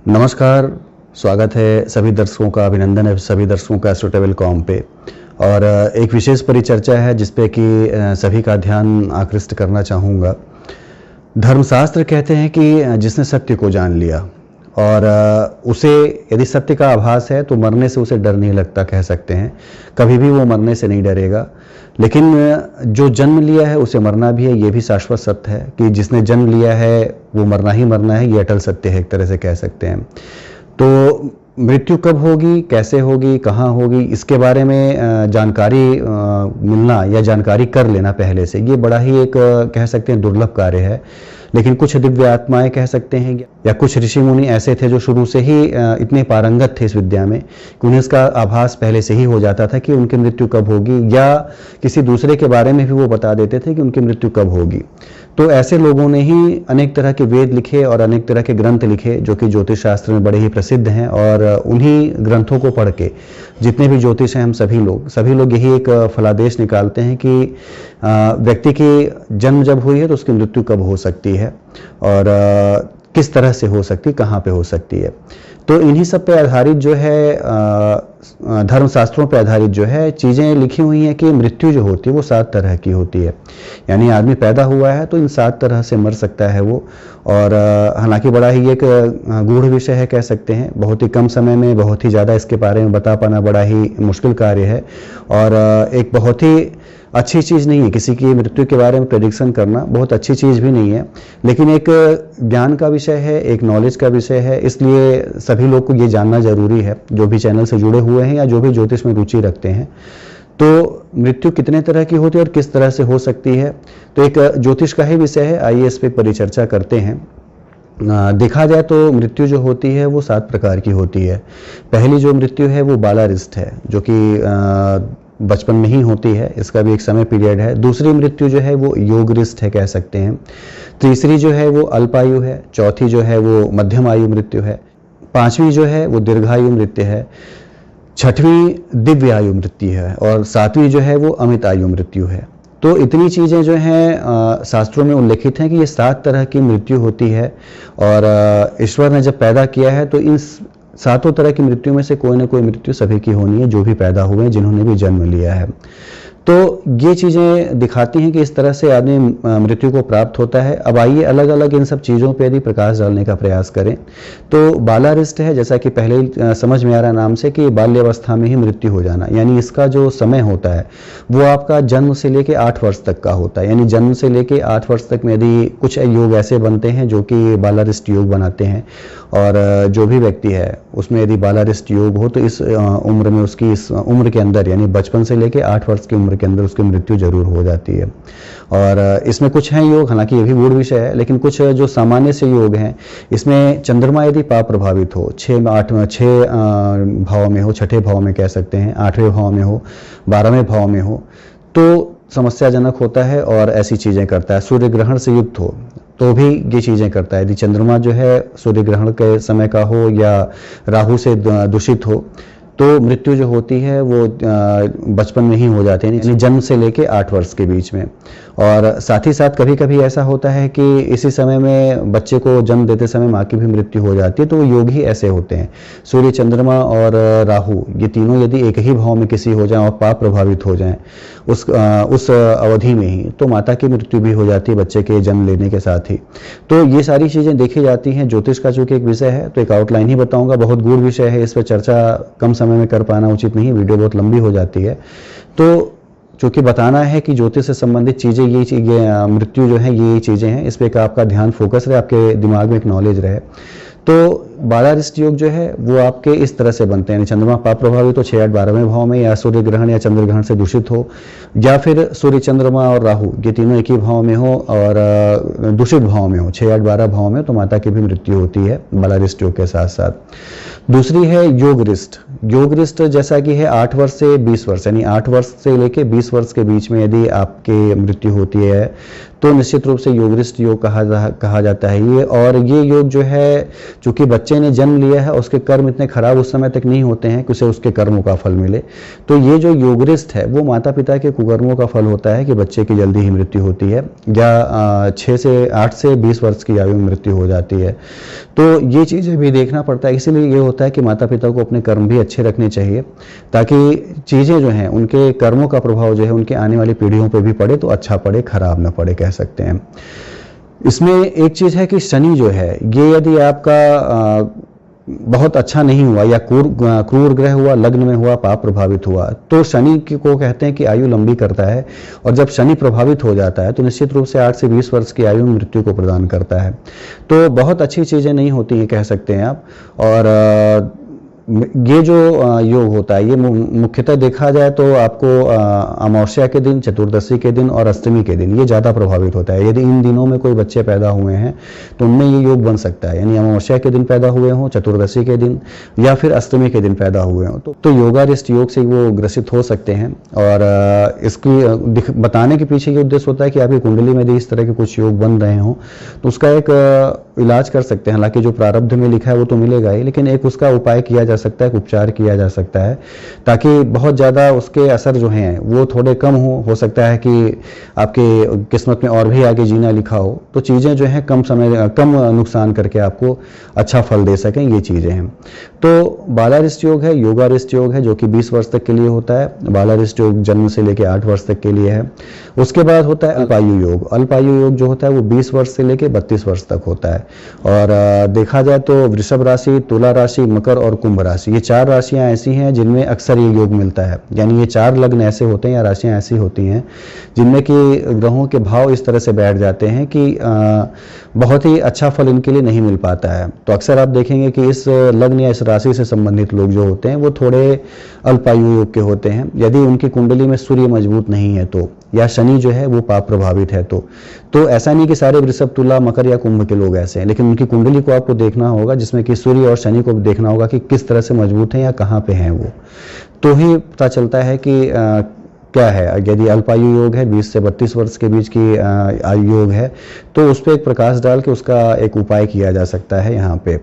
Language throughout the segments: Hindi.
नमस्कार, स्वागत है सभी दर्शकों का, अभिनंदन है सभी दर्शकों का एस्ट्रोटेबल.com पे। और एक विशेष परिचर्चा है जिस पे कि सभी का ध्यान आकृष्ट करना चाहूँगा। धर्मशास्त्र कहते हैं कि जिसने सत्य को जान लिया और उसे यदि सत्य का आभास है तो मरने से उसे डर नहीं लगता, कह सकते हैं कभी भी वो मरने से नहीं डरेगा। लेकिन जो जन्म लिया है उसे मरना भी है, ये भी शाश्वत सत्य है कि जिसने जन्म लिया है वो मरना ही मरना है, ये अटल सत्य है, एक तरह से कह सकते हैं। तो मृत्यु कब होगी, कैसे होगी, कहाँ होगी, इसके बारे में जानकारी मिलना या जानकारी कर लेना पहले से, ये बड़ा ही एक कह सकते हैं दुर्लभ कार्य है। लेकिन कुछ दिव्य आत्माएं कह सकते हैं या कुछ ऋषि मुनि ऐसे थे जो शुरू से ही इतने पारंगत थे इस विद्या में कि उन्हें इसका आभास पहले से ही हो जाता था कि उनकी मृत्यु कब होगी, या किसी दूसरे के बारे में भी वो बता देते थे कि उनकी मृत्यु कब होगी। तो ऐसे लोगों ने ही अनेक तरह के वेद लिखे और अनेक तरह के ग्रंथ लिखे जो कि ज्योतिष शास्त्र में बड़े ही प्रसिद्ध हैं। और उन्हीं ग्रंथों को पढ़ के जितने भी ज्योतिष हैं, हम सभी लोग यही एक फलादेश निकालते हैं कि व्यक्ति की जन्म जब हुई है तो उसकी मृत्यु कब हो सकती है और किस तरह से हो सकती है, कहाँ पे हो सकती है। तो इन्हीं सब पे आधारित जो है धर्मशास्त्रों पे आधारित जो है चीज़ें लिखी हुई हैं कि मृत्यु जो होती है वो 7 तरह की होती है। यानी आदमी पैदा हुआ है तो इन 7 तरह से मर सकता है वो। और हालांकि बड़ा ही एक गूढ़ विषय है, कह सकते हैं। बहुत ही कम समय में बहुत ही ज़्यादा इसके बारे में बता पाना बड़ा ही मुश्किल कार्य है और एक बहुत ही अच्छी चीज़ नहीं है। किसी की मृत्यु के बारे में प्रेडिक्शन करना बहुत अच्छी चीज़ भी नहीं है, लेकिन एक ज्ञान का विषय है, एक नॉलेज का विषय है, इसलिए सभी लोग को ये जानना जरूरी है जो भी चैनल से जुड़े हुए हैं या जो भी ज्योतिष में रुचि रखते हैं। तो मृत्यु कितने तरह की होती है और किस तरह से हो सकती है, तो एक ज्योतिष का ही विषय है। आइए इस पर परिचर्चा करते हैं। देखा जाए तो मृत्यु जो होती है वो 7 प्रकार की होती है। पहली जो मृत्यु है वो बालारिष्ट है, जो कि बचपन में ही होती है, इसका भी एक समय पीरियड है। दूसरी मृत्यु जो है वो योगरिष्ट है, कह सकते हैं। तीसरी जो है वो अल्पायु है। चौथी जो है वो मध्यम आयु मृत्यु है। पांचवी जो है वो दीर्घायु मृत्यु है। छठवीं दिव्य आयु मृत्यु है और सातवीं जो है वो अमित आयु मृत्यु है। तो इतनी चीज़ें जो हैं शास्त्रों में उल्लेखित हैं कि ये 7 तरह की मृत्यु होती है। और ईश्वर ने जब पैदा किया है तो इन 7 तरह की मृत्यु में से कोई ना कोई मृत्यु सभी की होनी है, जो भी पैदा हुए हैं, जिन्होंने भी जन्म लिया है। तो ये चीज़ें दिखाती हैं कि इस तरह से आदमी मृत्यु को प्राप्त होता है। अब आइए अलग अलग इन सब चीज़ों पे यदि प्रकाश डालने का प्रयास करें तो बालारिष्ट है, जैसा कि पहले ही समझ में आ रहा नाम से कि बाल्यावस्था में ही मृत्यु हो जाना। यानी इसका जो समय होता है वो आपका जन्म से लेके 8 वर्ष तक का होता है। यानी जन्म से लेके 8 वर्ष तक में यदि कुछ योग ऐसे बनते हैं जो कि बालारिष्ट योग बनाते हैं, और जो भी व्यक्ति है उसमें यदि बालारिष्ट योग हो तो इस उम्र में, उसकी इस उम्र के अंदर, यानी बचपन से लेके 8 वर्ष की उम्र के अंदर उसकी मृत्यु जरूर हो जाती है। और इसमें कुछ हैं योग, हालांकि ये भी गूढ़ विषय है, लेकिन कुछ जो सामान्य से योग हैं, इसमें चंद्रमा यदि पाप प्रभावित हो, 6 भाव में हो, 6ठे भाव में कह सकते हैं, 8वें भाव में हो, 12वें भाव में हो, तो समस्याजनक होता है और ऐसी चीज़ें करता है। सूर्य ग्रहण से युक्त हो तो भी ये चीज़ें करता है। यदि चंद्रमा जो है सूर्य ग्रहण के समय का हो या राहु से दूषित हो तो मृत्यु जो होती है वो बचपन में ही हो जाती है, यानी जन्म से लेके 8 वर्ष के बीच में। और साथ ही साथ कभी कभी ऐसा होता है कि इसी समय में बच्चे को जन्म देते समय माँ की भी मृत्यु हो जाती है। तो वो योग ही ऐसे होते हैं, सूर्य, चंद्रमा और राहु, ये तीनों यदि एक ही भाव में किसी हो जाए और पाप प्रभावित हो जाए उस अवधि में ही, तो माता की मृत्यु भी हो जाती है बच्चे के जन्म लेने के साथ ही। तो ये सारी चीज़ें देखी जाती हैं। ज्योतिष का चूंकि एक विषय है तो एक आउटलाइन ही बताऊंगा, बहुत गूढ़ विषय है, इस पर चर्चा कम समय में कर पाना उचित नहीं, वीडियो बहुत लंबी हो जाती है। तो चूंकि बताना है कि ज्योतिष से संबंधित चीज़ें ये मृत्यु जो है ये चीज़ें हैं, इस पर आपका ध्यान फोकस रहे, आपके दिमाग में एक नॉलेज रहे। तो बालारिष्ट योग जो है वो आपके इस तरह से बनते हैं, चंद्रमा पाप प्रभावित हो 6, 8, 12वें भाव में, या सूर्य ग्रहण या चंद्र ग्रहण से दूषित हो, या फिर सूर्य, चंद्रमा और राहु ये तीनों एक ही भाव में हो और दूषित भाव में हो, 6, 8, 12 भाव में, तो माता की भी मृत्यु होती है बालारिष्ट योग के साथ साथ। दूसरी है योगरिष्ट। योगरिष्ट जैसा कि है 8 वर्ष से 20 वर्ष, यानी 8 वर्ष से लेके 20 वर्ष के बीच में यदि आपकी मृत्यु होती है तो निश्चित रूप से योगरिष्ट योग कहा जाता है ये। और ये योग जो है, चूंकि बच्चे ने जन्म लिया है, उसके कर्म इतने खराब उस समय तक नहीं होते हैं कि उसे उसके कर्मों का फल मिले। तो ये जो योगरिष्ट है वो माता पिता के कुकर्मों का फल होता है कि बच्चे की जल्दी ही मृत्यु होती है, या 8 से 20 वर्ष की आयु में मृत्यु हो जाती है। तो ये चीज़ें भी देखना पड़ता है। इसीलिए ये होता है कि माता पिता को अपने कर्म भी अच्छे रखने चाहिए, ताकि चीज़ें जो हैं, उनके कर्मों का प्रभाव जो है उनके आने वाली पीढ़ियों पर भी पड़े तो अच्छा पड़े, खराब ना पड़े, कह सकते हैं। इसमें एक चीज़ है कि शनि जो है, ये यदि आपका बहुत अच्छा नहीं हुआ या क्रूर ग्रह हुआ, लग्न में हुआ, पाप प्रभावित हुआ, तो शनि को कहते हैं कि आयु लंबी करता है। और जब शनि प्रभावित हो जाता है तो निश्चित रूप से 8 से 20 वर्ष की आयु में मृत्यु को प्रदान करता है। तो बहुत अच्छी चीज़ें नहीं होती हैं, कह सकते हैं आप। और ये जो योग होता है, ये मुख्यतः देखा जाए तो आपको अमावस्या के दिन, चतुर्दशी के दिन और अष्टमी के दिन ये ज़्यादा प्रभावित होता है। यदि इन दिनों में कोई बच्चे पैदा हुए हैं तो उनमें ये योग बन सकता है, यानी अमावस्या के दिन पैदा हुए हों, चतुर्दशी के दिन, या फिर अष्टमी के दिन पैदा हुए हों, तो योगारिष्ट योग से वो ग्रसित हो सकते हैं। और इसकी बताने के पीछे ये उद्देश्य होता है कि आपकी कुंडली में यदि इस तरह के कुछ योग बन रहे हों तो उसका एक इलाज कर सकते हैं। हालांकि जो प्रारब्ध में लिखा है वो तो मिलेगा ही, लेकिन एक उसका उपाय किया जा सकता है, उपचार किया जा सकता है, ताकि बहुत ज़्यादा उसके असर जो हैं वो थोड़े कम हो सकता है कि आपके किस्मत में और भी आगे जीना लिखा हो, तो चीज़ें जो हैं कम नुकसान करके आपको अच्छा फल दे सकें, ये चीज़ें हैं। तो बालारिष्ट योग है, योगारिष्ट योग है, जो कि 20 वर्ष तक के लिए होता है। बालारिष्ट योग जन्म से लेकर 8 वर्ष तक के लिए है। उसके बाद होता है अल्पायु योग। अल्पायु योग जो होता है वो 20 वर्ष से लेकर 32 वर्ष तक होता है। और देखा जाए तो वृषभ राशि, तुला राशि, मकर और कुंभ राशि, ये 4 राशियां ऐसी हैं जिनमें अक्सर ये योग मिलता है। यानी ये 4 लग्न ऐसे होते हैं या राशियां ऐसी होती हैं जिनमें कि ग्रहों के भाव इस तरह से बैठ जाते हैं कि बहुत ही अच्छा फल इनके लिए नहीं मिल पाता है। तो अक्सर आप देखेंगे कि इस लग्न या इस राशि से संबंधित लोग जो होते हैं वो थोड़े अल्पायु योग के होते हैं। यदि उनकी कुंडली में सूर्य मजबूत नहीं है तो, या शनि जो है वो पाप प्रभावित है तो ऐसा नहीं कि सारे वृषभ, तुला, मकर या कुंभ के लोग ऐसे हैं, लेकिन उनकी कुंडली को आपको देखना होगा, जिसमें कि सूर्य और शनि को देखना होगा कि किस तरह से मजबूत हैं या कहाँ पे हैं वो, तो ही पता चलता है कि क्या है। यदि अल्पायु योग है, 20 से 32 वर्ष के बीच की आयु योग है, तो उस पर एक प्रकाश डाल के उसका एक उपाय किया जा सकता है यहाँ पे।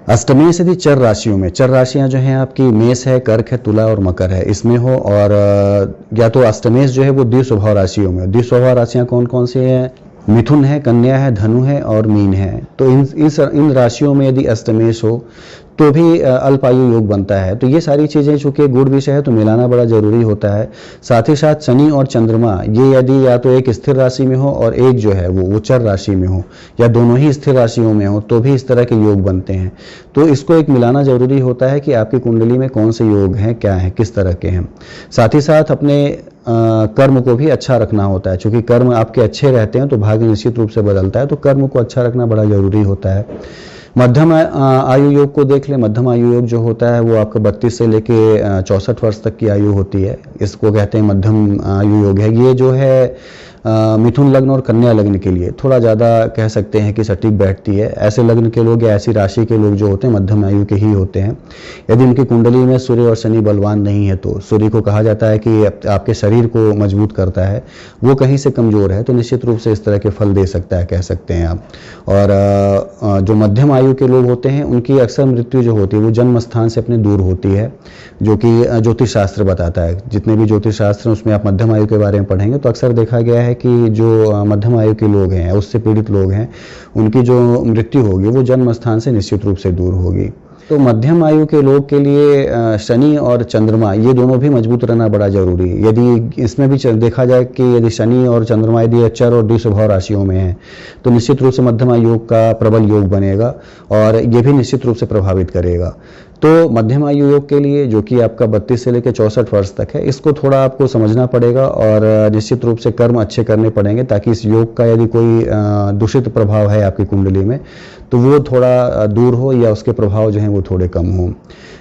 अष्टमी से चर राशियों में, चर राशियां जो हैं आपकी मेष है, कर्क है, तुला और मकर है, इसमें हो। और या तो अष्टमेश जो है वो द्विस्वभाव राशियों में। द्विस्वभाव राशियां कौन कौन सी हैं? मिथुन है, कन्या है, धनु है और मीन है। तो इन राशियों में यदि अष्टमेश हो तो भी अल्पायु योग बनता है। तो ये सारी चीज़ें चूंकि गुड़ विषय है तो मिलाना बड़ा जरूरी होता है। साथ ही साथ शनि और चंद्रमा ये यदि या तो एक स्थिर राशि में हो और एक जो है वो चर राशि में हो, या दोनों ही स्थिर राशियों में हो, तो भी इस तरह के योग बनते हैं। तो इसको एक मिलाना जरूरी होता है कि आपकी कुंडली में कौन से योग हैं, क्या हैं, किस तरह के हैं। साथ ही साथ अपने कर्म को भी अच्छा रखना होता है। चूंकि कर्म आपके अच्छे रहते हैं तो भाग्य निश्चित रूप से बदलता है, तो कर्म को अच्छा रखना बड़ा जरूरी होता है। मध्यम आयु योग को देख ले। मध्यम आयु योग जो होता है वो आपका 32 से लेके 64 वर्ष तक की आयु होती है। इसको कहते हैं मध्यम आयु योग है। ये जो है मिथुन लग्न और कन्या लग्न के लिए थोड़ा ज़्यादा कह सकते हैं कि सटीक बैठती है। ऐसे लग्न के लोग या ऐसी राशि के लोग जो होते हैं मध्यम आयु के ही होते हैं। यदि उनकी कुंडली में सूर्य और शनि बलवान नहीं है तो, सूर्य को कहा जाता है कि आपके शरीर को मजबूत करता है, वो कहीं से कमज़ोर है तो निश्चित रूप से इस तरह के फल दे सकता है, कह सकते हैं आप। और जो मध्यम आयु के लोग होते हैं उनकी अक्सर मृत्यु जो होती है वो जन्म स्थान से अपने दूर होती है, जो कि ज्योतिष शास्त्र बताता है। जितने भी ज्योतिष शास्त्र हैं उसमें आप मध्यम आयु के बारे में पढ़ेंगे तो अक्सर देखा गया है कि जो मध्यम आयु के लोग हैं, उससे पीड़ित लोग हैं, उनकी जो मृत्यु होगी वो जन्म स्थान से निश्चित रूप से दूर होगी। तो मध्यम आयु के लोग के लिए शनि और चंद्रमा ये दोनों भी मजबूत रहना बड़ा जरूरी है। यदि इसमें भी देखा जाए कि यदि शनि और चंद्रमा यदि चर और द्विस्वभाव राशियों में है तो निश्चित रूप से मध्यम आयु योग का प्रबल योग बनेगा और ये भी निश्चित रूप से प्रभावित करेगा। तो मध्यम आयु योग के लिए जो कि आपका 32 से लेकर 64 वर्ष तक है, इसको थोड़ा आपको समझना पड़ेगा और निश्चित रूप से कर्म अच्छे करने पड़ेंगे ताकि इस योग का यदि कोई दूषित प्रभाव है आपकी कुंडली में तो वो थोड़ा दूर हो या उसके प्रभाव जो हैं वो थोड़े कम हो।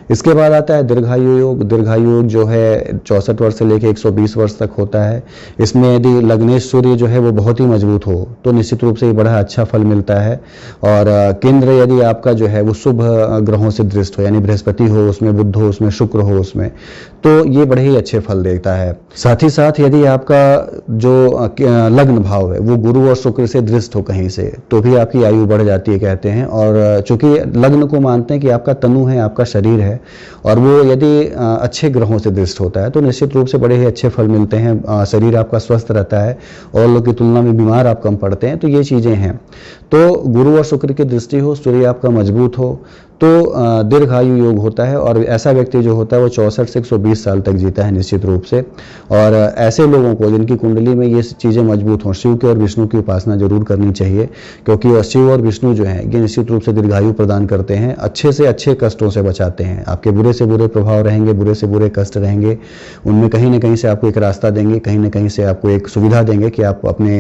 इसके बाद आता है दीर्घायु योग। दीर्घायु योग जो है 64 वर्ष से लेकर 120 वर्ष तक होता है। इसमें यदि लग्नेश सूर्य जो है वो बहुत ही मजबूत हो तो निश्चित रूप से ये बड़ा अच्छा फल मिलता है। और केंद्र यदि आपका जो है वो शुभ ग्रहों से दृष्ट हो, यानी बृहस्पति हो उसमें, बुध हो उसमें, शुक्र हो उसमें, तो ये बड़े ही अच्छे फल देता है। साथ ही साथ यदि आपका जो लग्न भाव है वो गुरु और शुक्र से दृष्ट हो कहीं से, तो भी आपकी आयु बढ़ जाती है कहते हैं। और चूंकि लग्न को मानते हैं कि आपका तनु है, आपका शरीर है, और वो यदि अच्छे ग्रहों से दृष्ट होता है तो निश्चित रूप से बड़े ही अच्छे फल मिलते हैं। शरीर आपका स्वस्थ रहता है और लोग की तुलना में बीमार आप कम पड़ते हैं। तो ये चीज़ें हैं। तो गुरु और शुक्र की दृष्टि हो, सूर्य आपका मजबूत हो, तो दीर्घायु योग होता है। और ऐसा व्यक्ति जो होता है वो 64 से 120 साल तक जीता है निश्चित रूप से। और ऐसे लोगों को जिनकी कुंडली में ये चीज़ें मजबूत हों, शिव के और विष्णु की उपासना जरूर करनी चाहिए, क्योंकि शिव और विष्णु जो हैं ये निश्चित रूप से दीर्घायु प्रदान करते हैं, अच्छे से अच्छे कष्टों से बचाते हैं। आपके बुरे से बुरे प्रभाव रहेंगे, बुरे से बुरे कष्ट रहेंगे, उनमें कहीं ना कहीं से आपको एक रास्ता देंगे, कहीं ना कहीं से आपको एक सुविधा देंगे कि आप अपने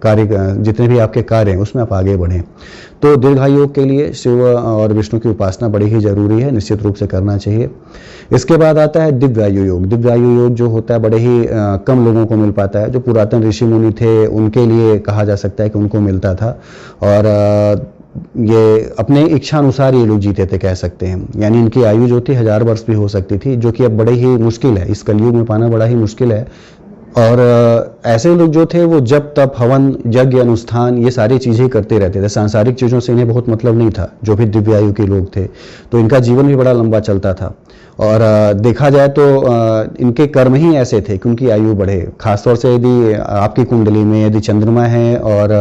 कार्य, जितने भी आपके कार्य हैं उसमें आप आगे बढ़ें। तो दीर्घायु योग के लिए शिव और विष्णु की उपासना बड़ी ही जरूरी है, निश्चित रूप से करना चाहिए। इसके बाद आता है दिव्यायु योग। दिव्यायु योग जो होता है बड़े ही कम लोगों को मिल पाता है। जो पुरातन ऋषि मुनि थे उनके लिए कहा जा सकता है कि उनको मिलता था, और ये अपने इच्छानुसार ये लोग जीते थे कह सकते हैं। यानी इनकी आयु जो थी 1000 वर्ष भी हो सकती थी, जो कि अब बड़े ही मुश्किल है, इस कलयुग में पाना बड़ा ही मुश्किल है। और ऐसे लोग जो थे वो जब तप, हवन, यज्ञ, अनुष्ठान ये सारी चीज़ें करते रहते थे। सांसारिक चीज़ों से इन्हें बहुत मतलब नहीं था, जो भी दिव्यायु के लोग थे। तो इनका जीवन भी बड़ा लंबा चलता था। और देखा जाए तो इनके कर्म ही ऐसे थे कि उनकी आयु बढ़े। खासतौर से यदि आपकी कुंडली में यदि चंद्रमा है और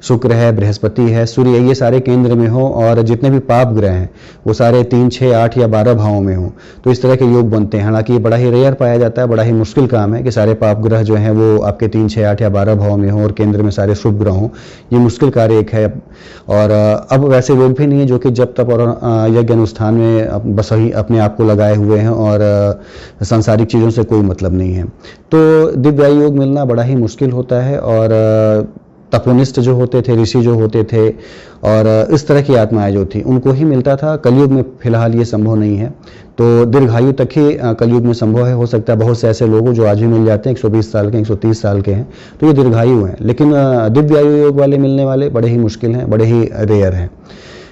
शुक्र है, बृहस्पति है, सूर्य है, ये सारे केंद्र में हो, और जितने भी पाप ग्रह हैं वो सारे 3, 6, 8 या 12 भावों में हो, तो इस तरह के योग बनते हैं। हालांकि ये बड़ा ही रेयर पाया जाता है, बड़ा ही मुश्किल काम है कि सारे पाप ग्रह जो हैं वो आपके 3, 6, 8 या 12 भाव में हो और केंद्र में सारे शुभ ग्रह हों। ये मुश्किल कार्य एक है। और अब वैसे लोग भी नहीं है जो कि जब तप और यज्ञ अनुष्ठान में बस ही अपने आप को लगाए हुए हैं और सांसारिक चीज़ों से कोई मतलब नहीं है। तो दिव्यायु योग मिलना बड़ा ही मुश्किल होता है। और तपोनिष्ठ जो होते थे, ऋषि जो होते थे, और इस तरह की आत्माएं जो थी उनको ही मिलता था। कलयुग में फिलहाल ये संभव नहीं है। तो दीर्घायु तक ही कलयुग में संभव है। हो सकता है बहुत से ऐसे लोग जो आज भी मिल जाते हैं 120 साल के, 130 साल के हैं, तो ये दीर्घायु हैं। लेकिन दिव्यायु योग वाले मिलने वाले बड़े ही मुश्किल हैं, बड़े ही रेयर हैं।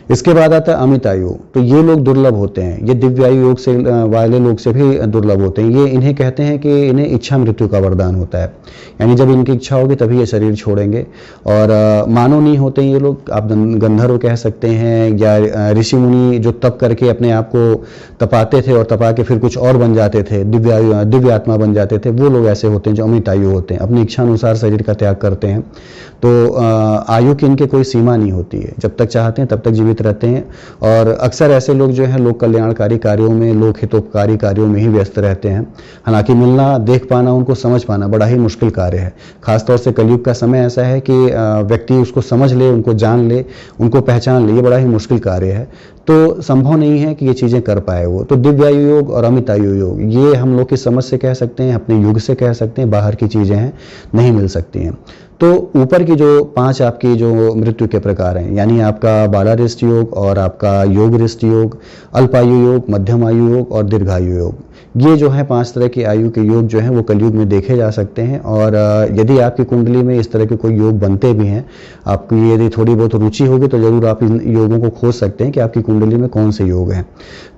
इसके बाद आता है अमित आयु। तो ये लोग दुर्लभ होते हैं, ये दिव्यायु योग से वाले लोग से भी दुर्लभ होते हैं। ये इन्हें कहते हैं कि इन्हें इच्छा मृत्यु का वरदान होता है, यानी जब इनकी इच्छा होगी तभी ये शरीर छोड़ेंगे। और मानव नहीं होते हैं ये लोग, आप गंधर्व कह सकते हैं, या ऋषि मुनि जो तप करके अपने आप को तपाते थे और तपा के फिर कुछ और बन जाते थे, दिव्य आत्मा बन जाते थे, वो लोग ऐसे होते हैं जो अमित आयु होते हैं, अपनी इच्छा अनुसार शरीर का त्याग करते हैं। तो आयु की इनके कोई सीमा नहीं होती है, जब तक चाहते हैं तब तक जीवित रहते हैं। और अक्सर ऐसे लोग जो हैं लोक कल्याणकारी कार्यों में, लोक हितोपकारी कार्यों में ही व्यस्त रहते हैं। हालांकि मिलना, देख पाना, उनको समझ पाना बड़ा ही मुश्किल कार्य है। खासतौर से कलयुग का समय ऐसा है कि व्यक्ति उसको समझ ले, उनको जान ले, उनको पहचान ले, ये बड़ा ही मुश्किल कार्य है। तो संभव नहीं है कि ये चीज़ें कर पाए वो। तो दिव्यायु योग और अमित आयु योग ये हम लोग की समझ से कह सकते हैं, अपने युग से कह सकते हैं, बाहर की चीज़ें हैं, नहीं मिल सकती हैं। तो ऊपर की जो 5 आपकी जो मृत्यु के प्रकार हैं, यानी आपका बालारिष्ट योग और आपका योगरिष्ट योग, अल्पायु योग, मध्यम आयु योग और दीर्घायु योग, ये जो है 5 तरह की आयु के योग जो हैं वो कलयुग में देखे जा सकते हैं। और यदि आपकी कुंडली में इस तरह के कोई योग बनते भी हैं, आपकी यदि थोड़ी बहुत रुचि होगी तो जरूर आप इन योगों को खोज सकते हैं कि आपकी कुंडली में कौन से योग हैं।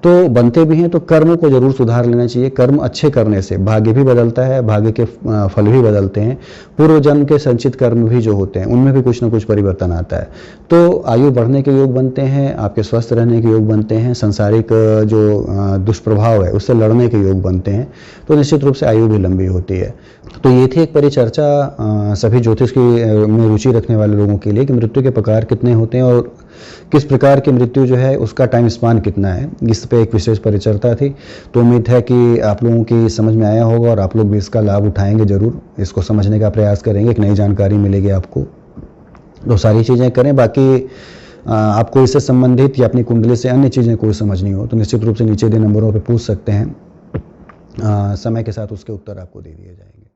तो बनते भी हैं तो कर्म को जरूर सुधार लेना चाहिए। कर्म अच्छे करने से भाग्य भी बदलता है, भाग्य के फल भी बदलते हैं। पूर्व जन्म के संचित कर्म भी जो होते हैं उनमें भी कुछ ना कुछ परिवर्तन आता है। तो आयु बढ़ने के योग बनते हैं, आपके स्वस्थ रहने के योग बनते हैं, संसारिक जो दुष्प्रभाव है उससे लड़ने के योग बनते हैं। तो निश्चित रूप से आयु भी लंबी होती है। तो ये थी एक परिचर्चा सभी ज्योतिष की में रुचि रखने वाले लोगों के लिए कि मृत्यु के प्रकार कितने होते हैं और किस प्रकार की मृत्यु जो है उसका टाइम स्पान कितना है। इस पे एक विशेष परिचर्चा थी। तो उम्मीद है कि आप लोगों की समझ में आया होगा और आप लोग भी इसका लाभ उठाएंगे, जरूर इसको समझने का प्रयास करेंगे, एक नई जानकारी मिलेगी आपको। तो सारी चीज़ें करें। बाकी आपको इससे संबंधित या अपनी कुंडली से अन्य चीज़ें कोई समझनी हो तो निश्चित रूप से नीचे दिए नंबरों पर पूछ सकते हैं। समय के साथ उसके उत्तर आपको दे दिए जाएंगे।